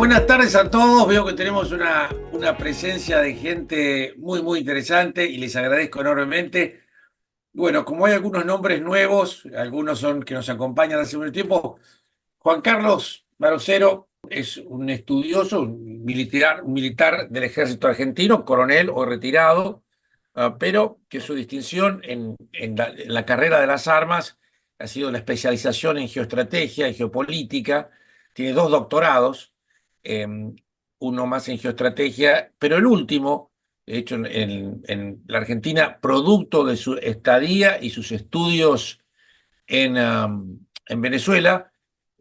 Buenas tardes a todos. Veo que tenemos una presencia de gente muy interesante y les agradezco enormemente. Bueno, como hay algunos nombres nuevos, algunos son que nos acompañan hace mucho tiempo, Juan Carlos Barocero es un estudioso, un militar del ejército argentino, coronel o retirado, pero que su distinción en la carrera de las armas ha sido la especialización en geoestrategia y geopolítica. Tiene dos doctorados, eh, uno más en geoestrategia, pero el último, hecho en la Argentina, producto de su estadía y sus estudios en Venezuela,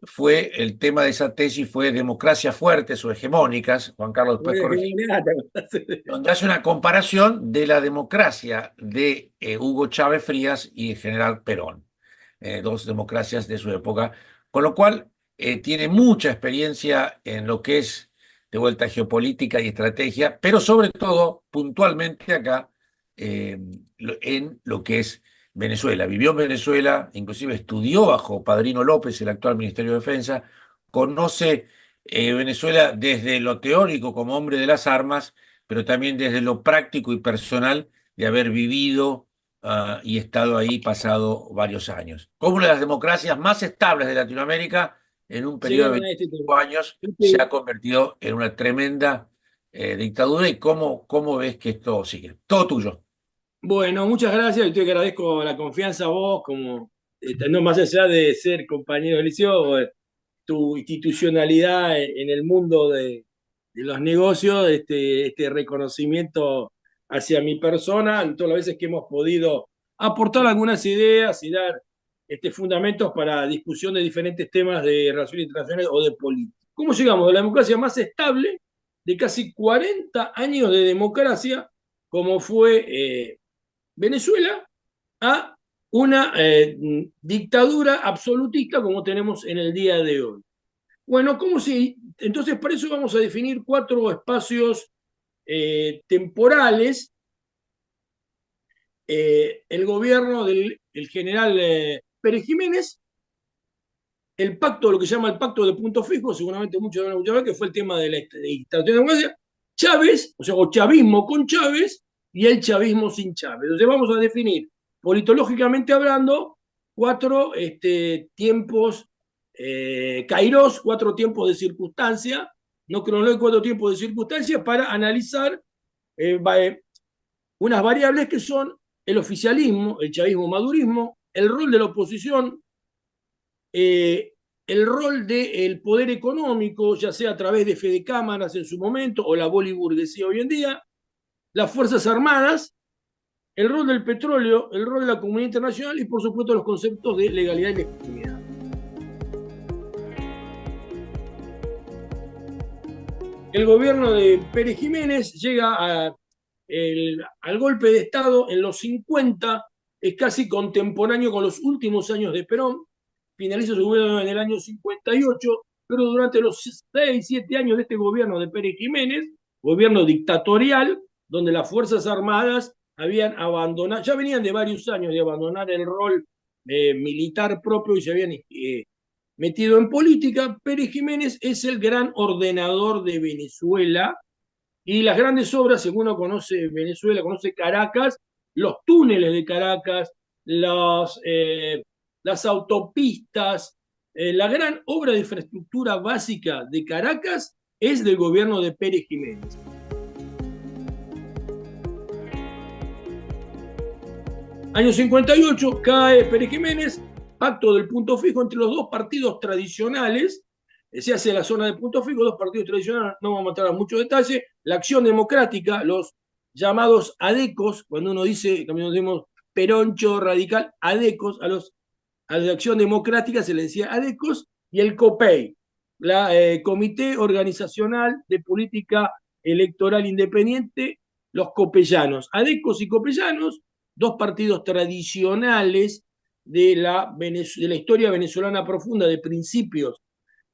fue el tema de esa tesis fue democracias fuertes o hegemónicas. Juan Carlos después Bueno, corregir, nada, ¿te donde hace una comparación de la democracia de Hugo Chávez Frías y el general Perón, dos democracias de su época, con lo cual tiene mucha experiencia en lo que es de vuelta geopolítica y estrategia, pero sobre todo puntualmente acá en lo que es Venezuela. Vivió en Venezuela, inclusive estudió bajo Padrino López, el actual Ministerio de Defensa, conoce Venezuela desde lo teórico como hombre de las armas, pero también desde lo práctico y personal de haber vivido y estado ahí pasado varios años. Como una de las democracias más estables de Latinoamérica, en un periodo de llegaron a este 25 tema? años, se Este, ha convertido en una tremenda dictadura. ¿Y cómo ves que esto sigue? Todo tuyo. Bueno, muchas gracias. Yo te agradezco la confianza a vos, como no más allá de ser compañero de liceo, tu institucionalidad en el mundo de los negocios, este reconocimiento hacia mi persona, en todas las veces que hemos podido aportar algunas ideas y dar fundamentos para discusión de diferentes temas de relaciones internacionales o de política. ¿Cómo llegamos de la democracia más estable de casi 40 años de democracia, como fue Venezuela, a una dictadura absolutista como tenemos en el día de hoy? Bueno, ¿cómo si? Entonces, para eso vamos a definir cuatro espacios temporales. El gobierno del el general Pérez Jiménez, el pacto, lo que se llama el pacto de punto fijo, seguramente muchos van a escuchar, que fue el tema de la instalación de democracia, Chávez, o sea, o chavismo con Chávez y el chavismo sin Chávez. Entonces vamos a definir, politológicamente hablando, cuatro tiempos, kairos, cuatro tiempos de circunstancia, no cronológicos, cuatro tiempos de circunstancia para analizar eh, unas variables que son el oficialismo, el chavismo-madurismo, el rol de la oposición, eh, el rol del poder económico, ya sea a través de Fede Cámaras en su momento o la boliburguesía hoy en día, las Fuerzas Armadas, el rol del petróleo, el rol de la comunidad internacional y por supuesto los conceptos de legalidad y legitimidad. El gobierno de Pérez Jiménez llega al golpe de Estado en los 50, es casi contemporáneo con los últimos años de Perón, finaliza su gobierno en el año 58, pero durante los 6, 7 años de este gobierno de Pérez Jiménez, gobierno dictatorial, donde las Fuerzas Armadas habían abandonado, ya venían de varios años de abandonar el rol militar propio y se habían metido en política. Pérez Jiménez es el gran ordenador de Venezuela y las grandes obras, según uno conoce Venezuela, conoce Caracas, los túneles de Caracas, las autopistas, la gran obra de infraestructura básica de Caracas es del gobierno de Pérez Jiménez. Año 58, cae Pérez Jiménez, pacto del punto fijo entre los dos partidos tradicionales, se hace la zona de punto fijo, dos partidos tradicionales, no vamos a entrar a mucho detalle, la Acción Democrática, los llamados ADECOS, cuando uno dice, cuando decimos peroncho, radical, ADECOS, a la Acción Democrática se le decía ADECOS, y el COPEI, la Comité Organizacional de Política Electoral Independiente, los copellanos. ADECOS y copellanos, dos partidos tradicionales de la historia venezolana profunda de principios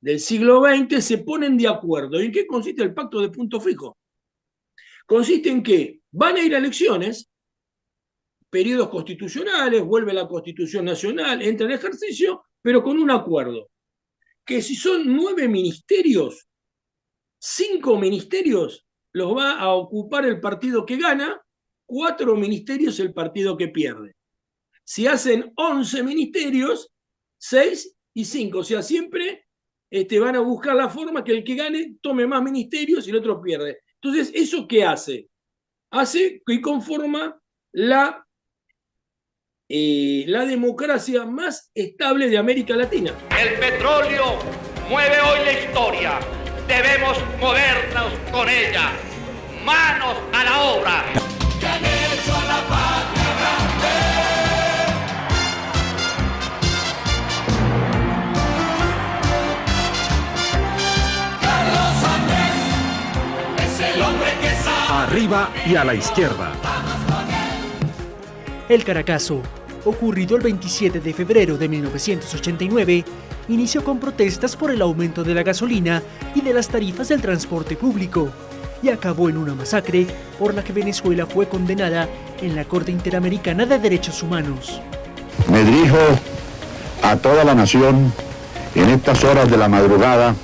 del siglo XX, se ponen de acuerdo. ¿Y en qué consiste el pacto de punto fijo? Consiste en que van a ir a elecciones, periodos constitucionales, vuelve la Constitución Nacional, entra en ejercicio, pero con un acuerdo, que si son 9 ministerios, 5 ministerios los va a ocupar el partido que gana, 4 ministerios el partido que pierde. Si hacen 11 ministerios, 6 y 5. O sea, siempre van a buscar la forma que el que gane tome más ministerios y el otro pierde. Entonces, ¿eso qué hace? Hace que conforma la democracia más estable de América Latina. El petróleo mueve hoy la historia. Debemos movernos con ella. Manos a la obra. Que han hecho a la patria grande. Carlos Andrés es el hombre que sabe. Arriba y a la izquierda. El Caracazo, ocurrido el 27 de febrero de 1989, inició con protestas por el aumento de la gasolina y de las tarifas del transporte público, y acabó en una masacre por la que Venezuela fue condenada en la Corte Interamericana de Derechos Humanos. Me dirijo a toda la nación en estas horas de la madrugada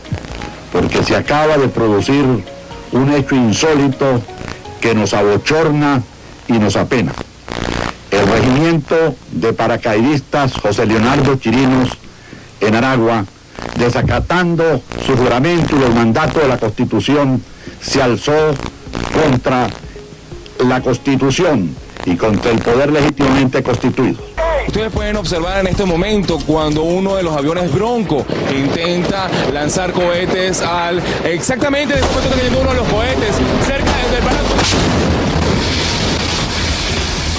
porque se acaba de producir un hecho insólito que nos abochorna y nos apena. El regimiento de paracaidistas José Leonardo Chirinos en Aragua, desacatando su juramento y los mandatos de la Constitución, se alzó contra la Constitución y contra el poder legítimamente constituido. Ustedes pueden observar en este momento cuando uno de los aviones Bronco intenta lanzar cohetes exactamente en este momento que llegó uno de los cohetes cerca del barato.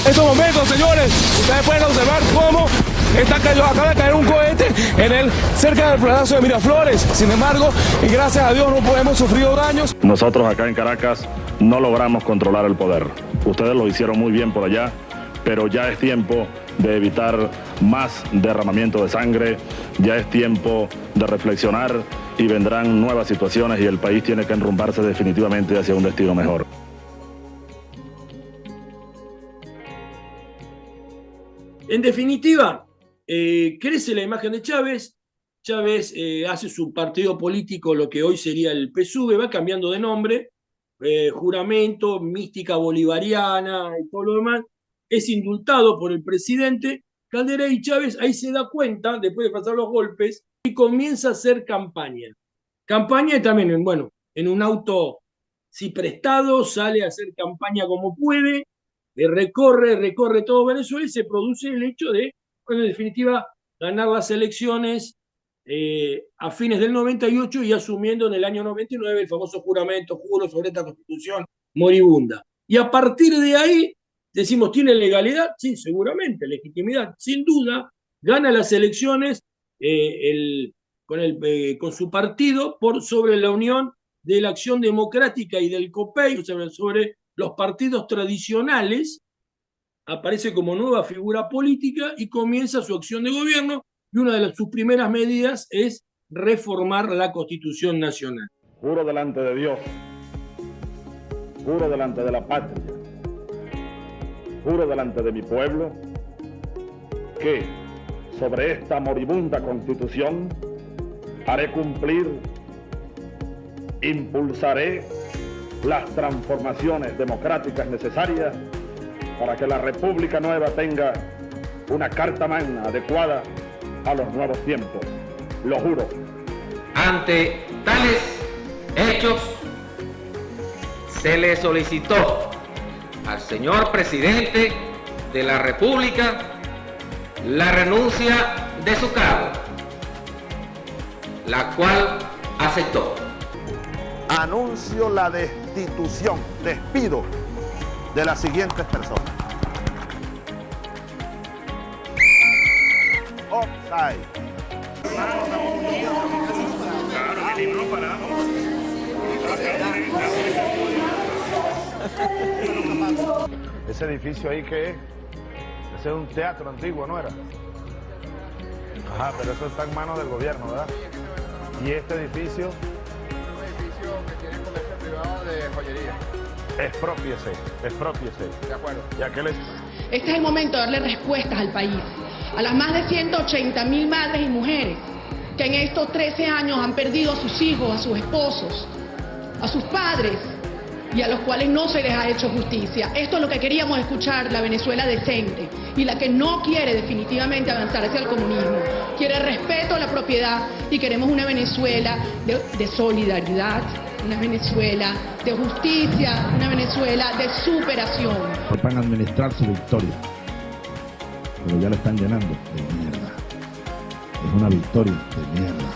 En estos momentos, señores, ustedes pueden observar cómo acaba de caer un cohete cerca del Palacio de Miraflores. Sin embargo, y gracias a Dios no hemos sufrido daños. Nosotros acá en Caracas no logramos controlar el poder. Ustedes lo hicieron muy bien por allá, pero ya es tiempo de evitar más derramamiento de sangre, ya es tiempo de reflexionar y vendrán nuevas situaciones y el país tiene que enrumbarse definitivamente hacia un destino mejor. En definitiva, crece la imagen de Chávez. Chávez hace su partido político, lo que hoy sería el PSUV, va cambiando de nombre, juramento, mística bolivariana y todo lo demás. Es indultado por el presidente Caldera y Chávez ahí se da cuenta, después de pasar los golpes, y comienza a hacer campaña. Campaña también, en un auto, si prestado, sale a hacer campaña como puede, recorre todo Venezuela y se produce el hecho de, en definitiva, ganar las elecciones a fines del 98 y asumiendo en el año 99 el famoso juramento, juro sobre esta Constitución moribunda. Y a partir de ahí, decimos, ¿tiene legalidad? Sí, seguramente, legitimidad, sin duda, gana las elecciones con su partido sobre la unión de la Acción Democrática y del COPEI, o sea, sobre los partidos tradicionales, aparece como nueva figura política y comienza su acción de gobierno, y una de sus primeras medidas es reformar la Constitución Nacional. Juro delante de Dios, juro delante de la patria, juro delante de mi pueblo, que sobre esta moribunda Constitución haré cumplir, impulsaré las transformaciones democráticas necesarias para que la República Nueva tenga una carta magna adecuada a los nuevos tiempos. Lo juro. Ante tales hechos, se le solicitó al señor presidente de la República la renuncia de su cargo, la cual aceptó. Anuncio la despido de las siguientes personas. Offside. Ese edificio ahí, ¿qué es? Ese es un teatro antiguo, ¿no era? Ajá, pero eso está en manos del gobierno, ¿verdad? Y este edificio... que tiene comercio privado de joyería. Expropiese. De acuerdo. ¿Y a qué les... Este es el momento de darle respuestas al país, a las más de 180.000 madres y mujeres que en estos 13 años han perdido a sus hijos, a sus esposos, a sus padres y a los cuales no se les ha hecho justicia. Esto es lo que queríamos escuchar, la Venezuela decente y la que no quiere definitivamente avanzar hacia el comunismo. Quiere respeto a la propiedad y queremos una Venezuela de solidaridad, una Venezuela de justicia, una Venezuela de superación. Van a administrar su victoria, pero ya la están llenando de mierda. Es una victoria de mierda.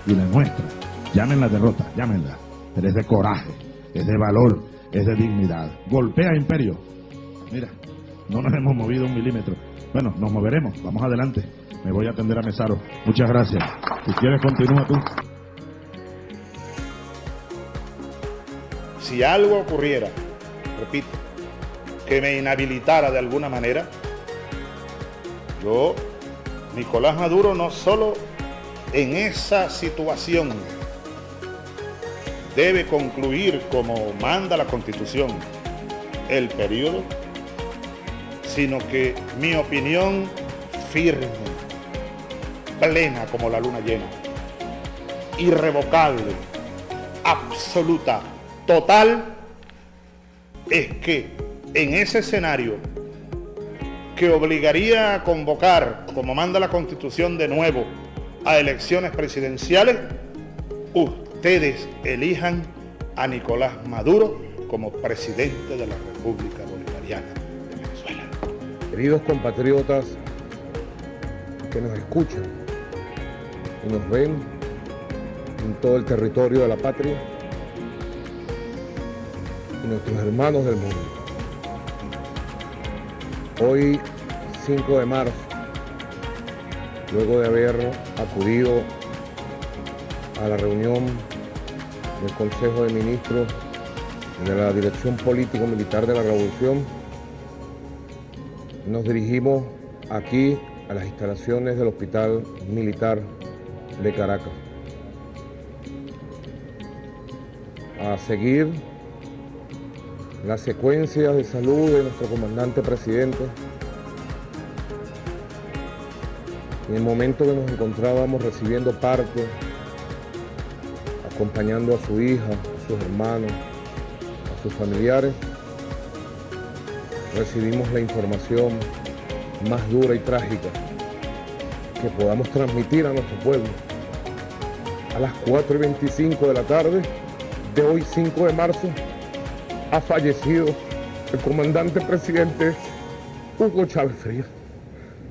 Y la nuestra, llamen la derrota, llámenla, pero es de coraje, es de valor, es de dignidad. Golpea imperio. Mira, no nos hemos movido un milímetro. Bueno, nos moveremos, vamos adelante. Me voy a atender a Mesaro. Muchas gracias. Si quieres, continúa tú. Si algo ocurriera, repito, que me inhabilitara de alguna manera, yo, Nicolás Maduro, no solo en esa situación debe concluir como manda la Constitución el periodo, sino que mi opinión firme, plena como la luna llena, irrevocable, absoluta, total, es que en ese escenario que obligaría a convocar, como manda la Constitución de nuevo, a elecciones presidenciales, ustedes elijan a Nicolás Maduro como presidente de la República Bolivariana de Venezuela. Queridos compatriotas que nos escuchan y nos ven en todo el territorio de la patria y nuestros hermanos del mundo. Hoy, 5 de marzo, luego de haber acudido a la reunión del Consejo de Ministros de la Dirección Político-Militar de la Revolución, nos dirigimos aquí a las instalaciones del Hospital Militar de Caracas a seguir la secuencia de salud de nuestro comandante presidente. En el momento que nos encontrábamos recibiendo parte, acompañando a su hija, a sus hermanos, a sus familiares, recibimos la información más dura y trágica que podamos transmitir a nuestro pueblo. A las 4:25 de la tarde de hoy, 5 de marzo, ha fallecido el comandante presidente Hugo Chávez Frías.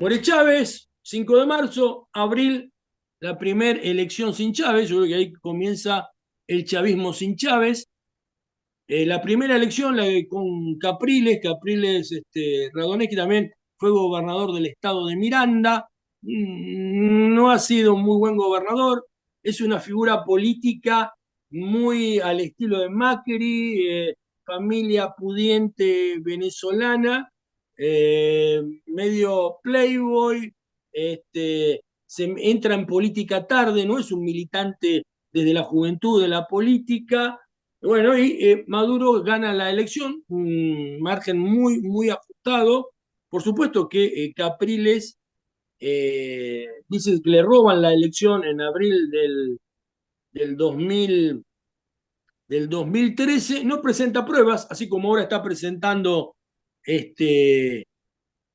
More Chávez, 5 de marzo, abril, la primera elección sin Chávez. Yo creo que ahí comienza el chavismo sin Chávez. La primera elección con Capriles Radonés, que también fue gobernador del estado de Miranda. No ha sido un muy buen gobernador, es una figura política muy al estilo de Macri, familia pudiente venezolana, medio playboy, se entra en política tarde, no es un militante desde la juventud de la política. Bueno, y Maduro gana la elección, un margen muy, muy ajustado. Por supuesto que Capriles dice que le roban la elección en abril del 2013, no presenta pruebas, así como ahora está presentando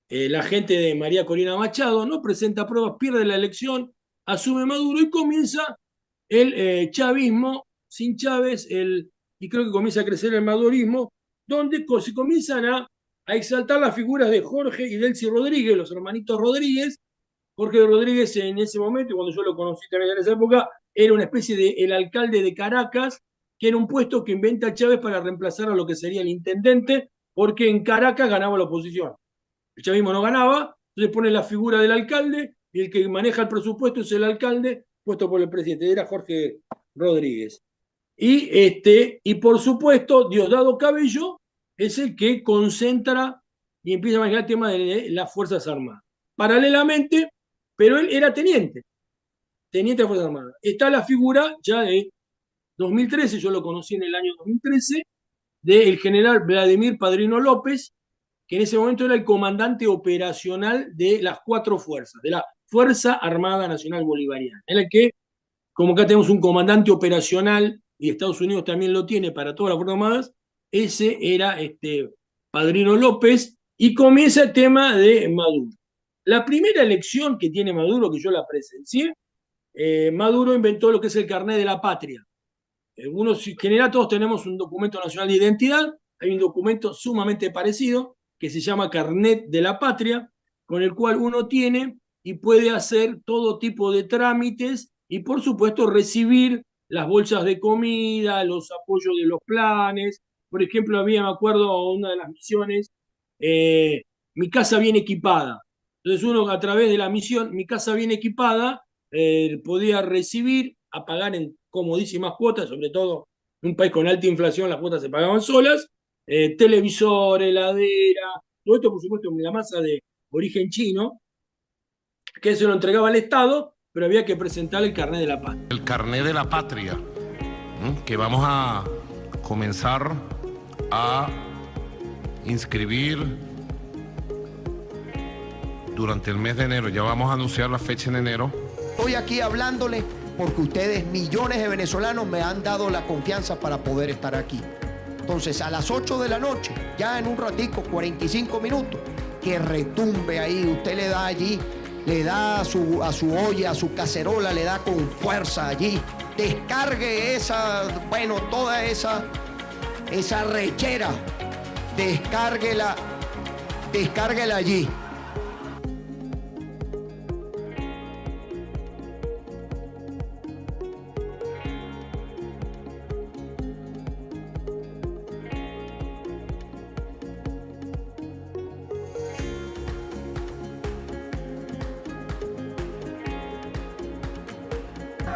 la gente de María Corina Machado, no presenta pruebas, pierde la elección, asume Maduro y comienza el chavismo sin Chávez, y creo que comienza a crecer el madurismo, donde se comienzan a exaltar las figuras de Jorge y Delcy Rodríguez, los hermanitos Rodríguez. Jorge Rodríguez en ese momento, cuando yo lo conocí también en esa época, era una especie de el alcalde de Caracas, que era un puesto que inventa Chávez para reemplazar a lo que sería el intendente, porque en Caracas ganaba la oposición. El chavismo no ganaba, entonces pone la figura del alcalde, y el que maneja el presupuesto es el alcalde, puesto por el presidente, era Jorge Rodríguez. Y por supuesto, Diosdado Cabello es el que concentra y empieza a manejar el tema de las Fuerzas Armadas. Paralelamente, pero él era teniente de Fuerzas Armadas. Está la figura ya de 2013, yo lo conocí en el año 2013, del general Vladimir Padrino López, que en ese momento era el comandante operacional de las 4 fuerzas, de la Fuerza Armada Nacional Bolivariana. En el que, como acá tenemos un comandante operacional y Estados Unidos también lo tiene para todas las Fuerzas Armadas, ese era Padrino López, y comienza el tema de Maduro. La primera elección que tiene Maduro, que yo la presencié, Maduro inventó lo que es el carnet de la patria. En general todos tenemos un documento nacional de identidad, hay un documento sumamente parecido que se llama carnet de la patria, con el cual uno tiene y puede hacer todo tipo de trámites y por supuesto recibir las bolsas de comida, los apoyos de los planes. Por ejemplo, me acuerdo, una de las misiones, Mi casa bien equipada. Entonces uno a través de la misión Mi casa bien equipada podía recibir, a pagar en comodísimas cuotas, sobre todo en un país con alta inflación las cuotas se pagaban solas, televisor, heladera, todo esto por supuesto en la masa de origen chino, que se lo entregaba al Estado, pero había que presentar el carnet de la patria. El carnet de la patria, que vamos a comenzar a inscribir durante el mes de enero. Ya vamos a anunciar la fecha en enero. Estoy aquí hablándole porque ustedes, millones de venezolanos, me han dado la confianza para poder estar aquí. Entonces, a las 8 de la noche, ya en un ratico, 45 minutos, que retumbe ahí, usted le da allí, le da a su olla, a su cacerola, le da con fuerza allí, descargue toda esa rechera, descárguela allí.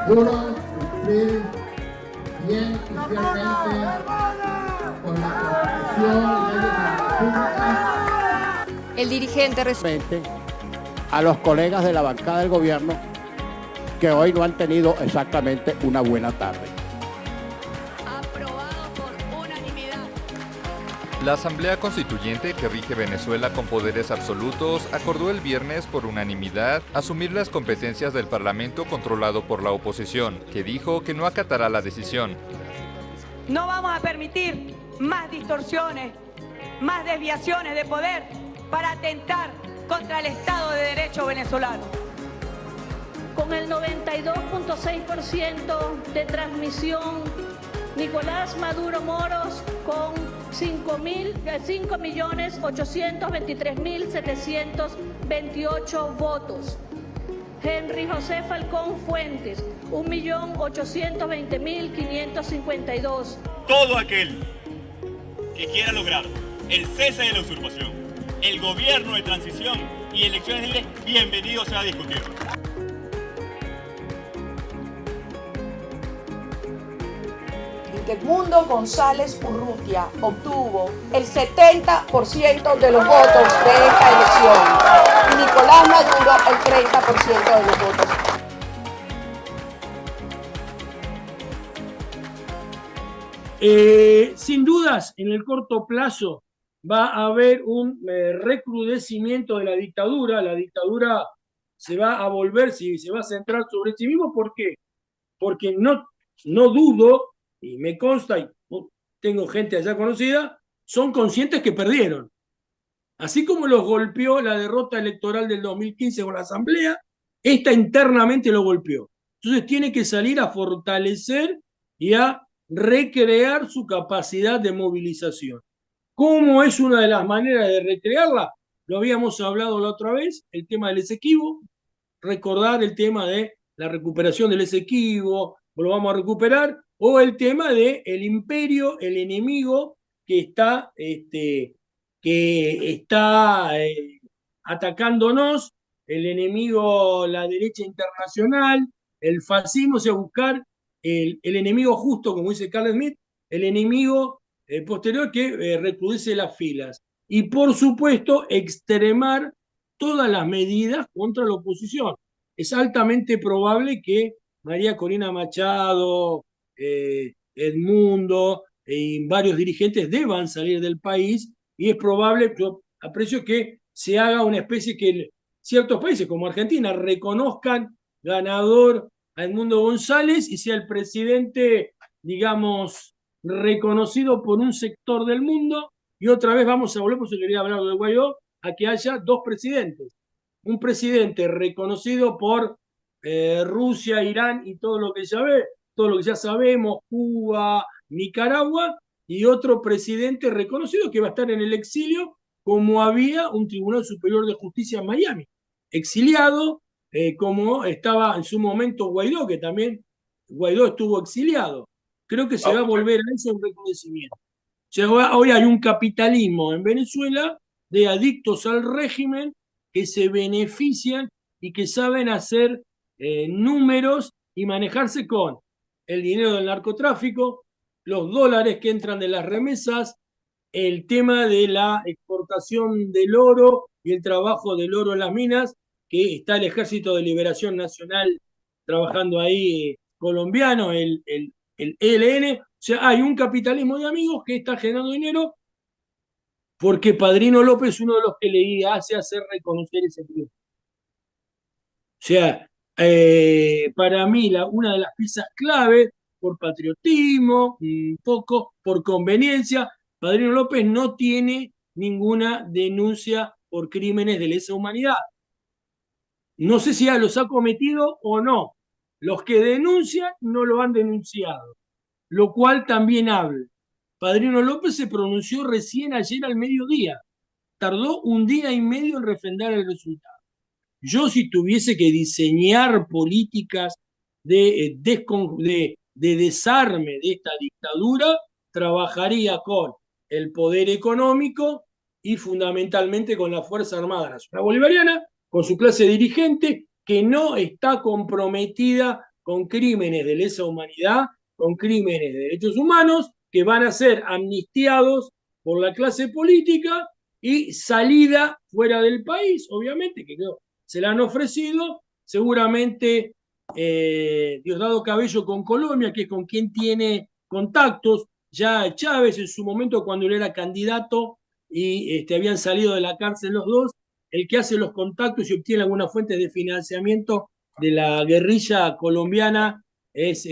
Juro cumplir bien y fielmente con la Constitución y leyes de la República. El dirigente a los colegas de la bancada del gobierno que hoy no han tenido exactamente una buena tarde. La Asamblea Constituyente que rige Venezuela con poderes absolutos acordó el viernes por unanimidad asumir las competencias del Parlamento controlado por la oposición, que dijo que no acatará la decisión. No vamos a permitir más distorsiones, más desviaciones de poder para atentar contra el Estado de Derecho venezolano. Con el 92.6% de transmisión, Nicolás Maduro Moros con 5.823.728 votos. Henry José Falcón Fuentes, 1.820.552. Todo aquel que quiera lograr el cese de la usurpación, el gobierno de transición y elecciones libres, bienvenido sea a discutir. Edmundo González Urrutia obtuvo el 70% de los votos de esta elección y Nicolás Maduro el 30% de los votos. Sin dudas, en el corto plazo va a haber un recrudecimiento de la dictadura. La dictadura se va a volver, se va a centrar sobre sí mismo. ¿Por qué? Porque no dudo, y me consta, y tengo gente allá conocida, son conscientes que perdieron. Así como los golpeó la derrota electoral del 2015 con la Asamblea, esta internamente lo golpeó. Entonces tiene que salir a fortalecer y a recrear su capacidad de movilización. ¿Cómo es una de las maneras de recrearla? Lo habíamos hablado la otra vez, el tema del Esequibo, recordar el tema de la recuperación del Esequibo, lo vamos a recuperar, o el tema de el imperio, el enemigo que está atacándonos, el enemigo, la derecha internacional, el fascismo, o sea, buscar el enemigo justo, como dice Carl Smith, el enemigo posterior que recrudece las filas. Y por supuesto, extremar todas las medidas contra la oposición. Es altamente probable que María Corina Machado, Edmundo y varios dirigentes deban salir del país, y es probable, yo aprecio que se haga una especie que ciertos países como Argentina reconozcan ganador a Edmundo González y sea el presidente digamos, reconocido por un sector del mundo, y otra vez vamos a volver, por eso quería hablar de Guaidó, a que haya dos presidentes. Un presidente reconocido por Rusia, Irán y todo lo que todo lo que ya sabemos, Cuba, Nicaragua, y otro presidente reconocido que va a estar en el exilio, como había un Tribunal Superior de Justicia en Miami, exiliado, como estaba en su momento Guaidó, que también Guaidó estuvo exiliado. Creo que se va a volver a eso un reconocimiento. O sea, hoy hay un capitalismo en Venezuela de adictos al régimen que se benefician y que saben hacer números y manejarse con el dinero del narcotráfico, los dólares que entran de las remesas, el tema de la exportación del oro y el trabajo del oro en las minas, que está el Ejército de Liberación Nacional trabajando ahí, colombiano, el ELN. O sea, hay un capitalismo de amigos que está generando dinero porque Padrino López es uno de los que le hace hacer reconocer ese triunfo. O sea, para mí una de las piezas clave, por patriotismo, un poco por conveniencia, Padrino López no tiene ninguna denuncia por crímenes de lesa humanidad. No sé si ya los ha cometido o no. Los que denuncian no lo han denunciado, lo cual también habla. Padrino López se pronunció recién ayer al mediodía. Tardó un día y medio en refrendar el resultado. Yo, si tuviese que diseñar políticas de desarme de esta dictadura, trabajaría con el poder económico y fundamentalmente con la Fuerza Armada Nacional Bolivariana, con su clase dirigente que no está comprometida con crímenes de lesa humanidad, con crímenes de derechos humanos, que van a ser amnistiados por la clase política y salida fuera del país, obviamente, que se la han ofrecido, seguramente Diosdado Cabello con Colombia, que es con quien tiene contactos, ya Chávez en su momento cuando él era candidato y habían salido de la cárcel los dos, el que hace los contactos y obtiene algunas fuentes de financiamiento de la guerrilla colombiana es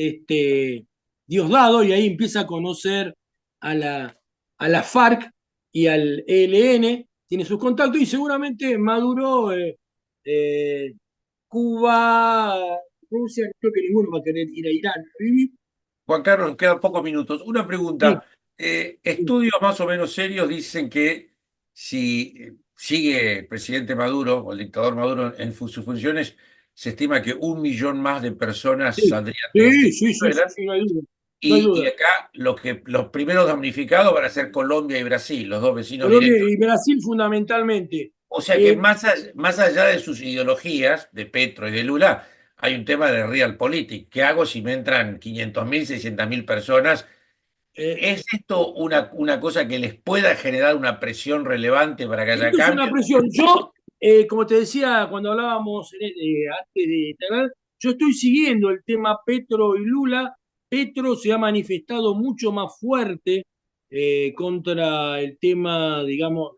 Diosdado, y ahí empieza a conocer a la FARC y al ELN, tiene sus contactos, y seguramente Maduro, Cuba, Rusia, creo que ninguno va a querer ir a Irán a vivir. Juan Carlos, nos quedan pocos minutos. Una pregunta. Estudios más o menos serios dicen que si sigue el presidente Maduro o el dictador Maduro en sus funciones, se estima que 1 millón más de personas saldrían de Venezuela. Sí, no hay duda. Y acá los primeros damnificados van a ser Colombia y Brasil, los dos vecinos Colombia directos. y Brasil fundamentalmente. O sea que más allá de sus ideologías, de Petro y de Lula, hay un tema de realpolitik. ¿Qué hago si me entran 500.000, 600.000 personas? ¿Es esto una cosa que les pueda generar una presión relevante para que haya Esto cambio? es una presión. Yo, como te decía cuando hablábamos antes de tener, yo estoy siguiendo el tema Petro y Lula. Petro se ha manifestado mucho más fuerte contra el tema, digamos,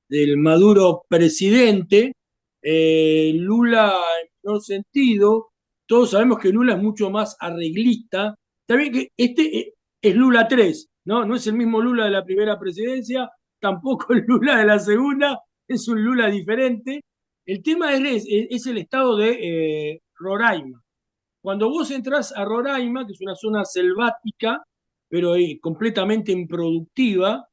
del Maduro presidente. Lula, en menor sentido, todos sabemos que Lula es mucho más arreglista. También que este es Lula 3, ¿no? No es el mismo Lula de la primera presidencia, tampoco el Lula de la segunda, es un Lula diferente. El tema es el estado de Roraima. Cuando vos entrás a Roraima, que es una zona selvática, pero completamente improductiva,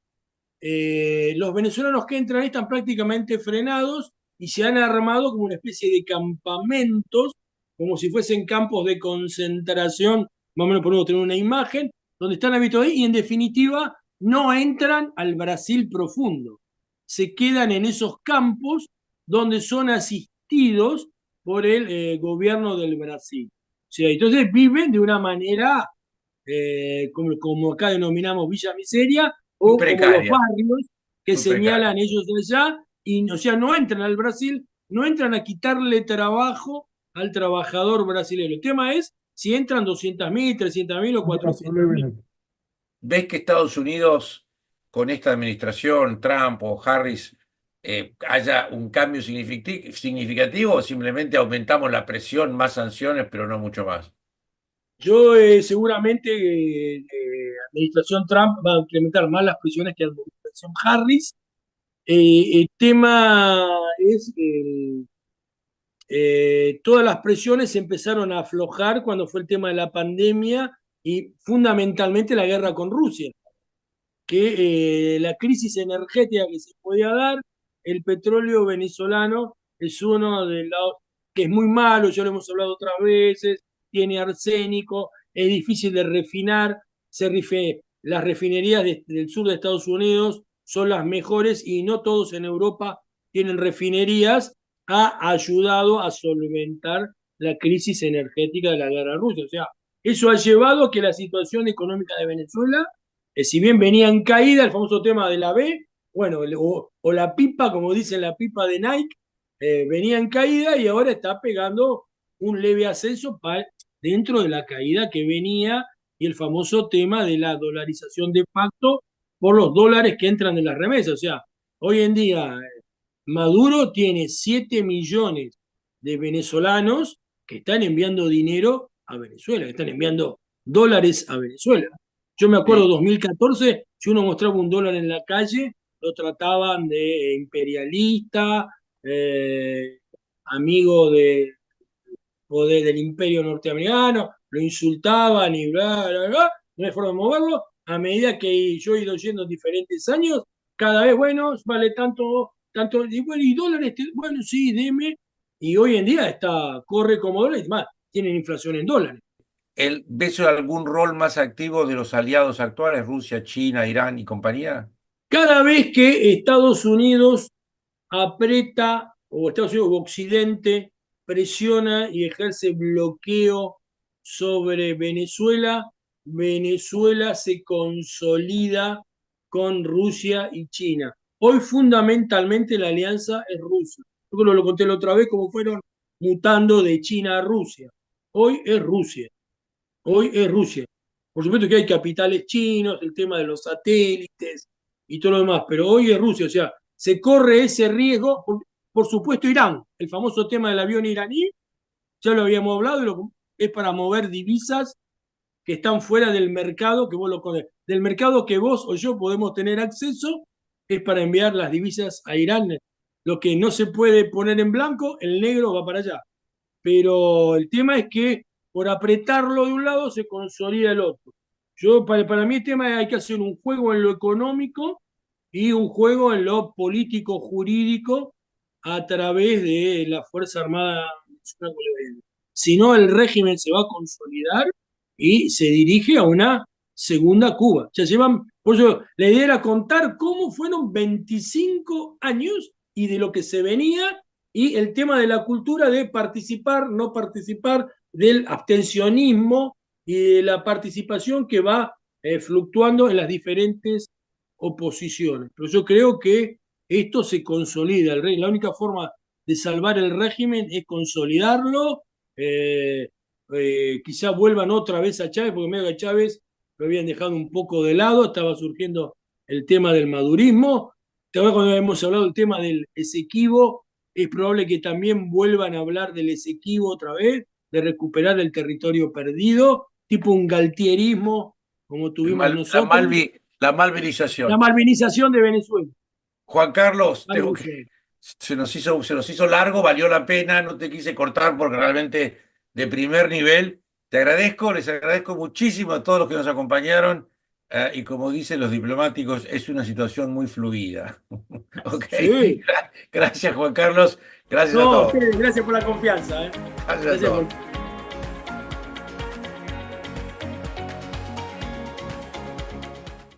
los venezolanos que entran ahí están prácticamente frenados y se han armado como una especie de campamentos, como si fuesen campos de concentración, más o menos podemos tener una imagen, donde están habitados ahí y en definitiva no entran al Brasil profundo. Se quedan en esos campos donde son asistidos por el gobierno del Brasil. O sea, entonces viven de una manera, como acá denominamos Villa Miseria, o como los barrios que señalan ellos de allá, y o sea, no entran al Brasil, no entran a quitarle trabajo al trabajador brasileño. El tema es si entran 200.000, 300.000 o 400.000. ¿Ves que Estados Unidos, con esta administración, Trump o Harris, haya un cambio significativo o simplemente aumentamos la presión, más sanciones, pero no mucho más? Yo seguramente la administración Trump va a implementar más las presiones que la administración Harris. El tema es que todas las presiones empezaron a aflojar cuando fue el tema de la pandemia y fundamentalmente la guerra con Rusia, que la crisis energética que se podía dar, el petróleo venezolano es uno de los que es muy malo, ya lo hemos hablado otras veces, tiene arsénico, es difícil de refinar, las refinerías del sur de Estados Unidos son las mejores y no todos en Europa tienen refinerías, ha ayudado a solventar la crisis energética de la guerra rusa. O sea, eso ha llevado a que la situación económica de Venezuela, si bien venía en caída, el famoso tema de la B, bueno, o la pipa, como dicen la pipa de Nike, venía en caída y ahora está pegando un leve ascenso dentro de la caída que venía y el famoso tema de la dolarización de facto por los dólares que entran de las remesas. O sea, hoy en día Maduro tiene 7 millones de venezolanos que están enviando dinero a Venezuela, que están enviando dólares a Venezuela. Yo me acuerdo, 2014, si uno mostraba un dólar en la calle, lo trataban de imperialista, amigo del imperio norteamericano, lo insultaban y bla, bla, bla. No hay forma de moverlo. A medida que yo he ido yendo diferentes años, cada vez, bueno, vale tanto, y bueno, y dólares, bueno, sí, deme. Y hoy en día corre como dólares, más, tienen inflación en dólares. ¿Ves algún rol más activo de los aliados actuales, Rusia, China, Irán y compañía? Cada vez que Estados Unidos aprieta, o Estados Unidos o Occidente presiona y ejerce bloqueo sobre Venezuela, Venezuela se consolida con Rusia y China. Hoy fundamentalmente la alianza es Rusia. Yo creo que lo conté la otra vez, cómo fueron mutando de China a Rusia. Hoy es Rusia. Hoy es Rusia. Por supuesto que hay capitales chinos, el tema de los satélites y todo lo demás, pero hoy es Rusia. O sea, se corre ese riesgo. Por supuesto, Irán, el famoso tema del avión iraní, ya lo habíamos hablado, es para mover divisas que están fuera del mercado, del mercado que vos o yo podemos tener acceso, es para enviar las divisas a Irán. Lo que no se puede poner en blanco, el negro va para allá. Pero el tema es que por apretarlo de un lado se consolida el otro. Para mí el tema es que hay que hacer un juego en lo económico y un juego en lo político-jurídico a través de la Fuerza Armada Nacional Bolivariana. Si no, el régimen se va a consolidar y se dirige a una segunda Cuba. Ya por eso la idea era contar cómo fueron 25 años y de lo que se venía, y el tema de la cultura de participar, no participar, del abstencionismo y de la participación que va fluctuando en las diferentes oposiciones. Pero yo creo que esto se consolida. La única forma de salvar el régimen es consolidarlo. Quizá vuelvan otra vez a Chávez, porque medio que a Chávez lo habían dejado un poco de lado, estaba surgiendo el tema del madurismo. Ahora cuando hemos hablado del tema del Esequibo, es probable que también vuelvan a hablar del Esequibo otra vez, de recuperar el territorio perdido, tipo un galtierismo, como tuvimos nosotros. La malvinización. La malvinización de Venezuela. Juan Carlos, se nos hizo largo, valió la pena, no te quise cortar porque realmente de primer nivel. Te agradezco, les agradezco muchísimo a todos los que nos acompañaron y como dicen los diplomáticos, es una situación muy fluida. Okay. Sí. Gracias, Juan Carlos. Gracias a todos. Gracias por la confianza. Gracias a todos.